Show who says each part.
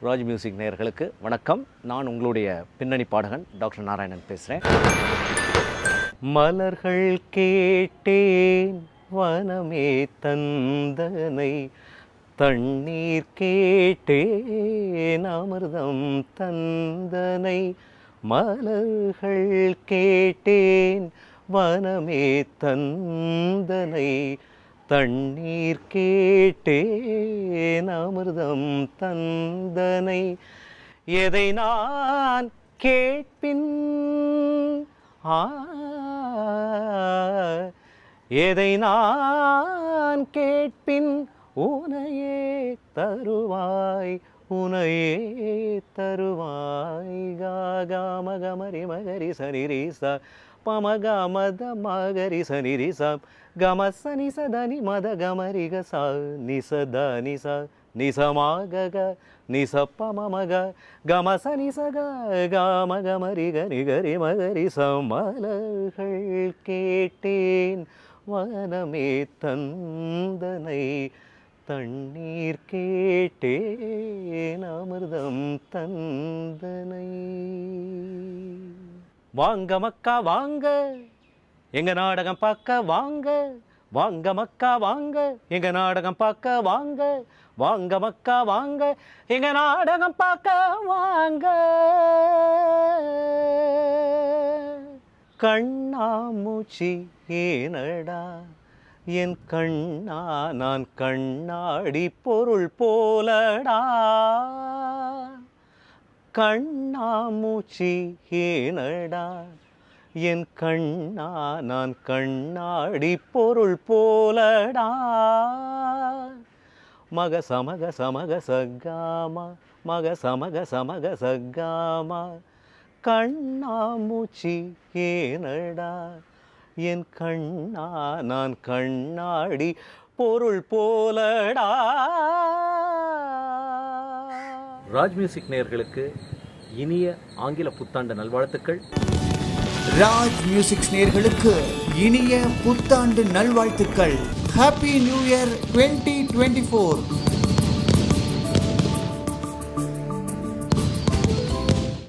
Speaker 1: Raj music நேயர்களுக்கு வணக்கம். நான் உங்களுடைய பின்னணி பாடகன் டாக்டர் நாராயணன் பேசுகிறேன். மலர்கள் கேட்டேன் வனமே தந்தனை, தண்ணீர் கேட்டேன் அமிர்தம் தந்தனை. மலர்கள் கேட்டேன் வனமே தந்தனை, தண்ணீர் கேட்டேன் அமிர்தம் தந்தனை. எதை நான் கேட்பின் எதை நான் கேட்பின் உனையே தருவாய், உனையே தருவாய். காமகமரி மகரி சனிரிச பமகமத மகரி சனிரிச கமசனி சதனி மத கமரி கச நிசத நிச நிசமாக நிசப்பமக கமசனி சக கமகமரி கரி கரி மகரி சமலர்கள் கேட்டேன் வனமே தந்தனை, தண்ணீர் கேட்டேன் அமிர்தம் தந்தனை. வாங்க மக்கா வாங்க எங்க நாடகம் பார்க்க வாங்க, வாங்க மக்கா வாங்க எங்க நாடகம் பார்க்க வாங்க, வாங்க மக்கா வாங்க எங்க நாடகம் பார்க்க வாங்க. கண்ணாமூச்சி ஏனடா என் கண்ணா, நான் கண்ணாடி பொருள் போலடா. கண்ணாமூச்சி ஏனடா என் கண்ணா, நான் கண்ணாடி பொருள் போலடா. மக சமக சமக சகாமா, மக சமக சமக சகாமா. கண்ணாமூச்சி ஏனடா என் கண்ணா, நான் கண்ணாடி பொருள் போலடா. ராஜ் மியூசிக் நேயர்களுக்கு இனிய ஆங்கில புத்தாண்டு நல்வாழ்த்துக்கள்.
Speaker 2: ராஜ் மியூசிக் நேயர்களுக்கு இனிய புத்தாண்டு நல்வாழ்த்துக்கள். Happy new year 2024.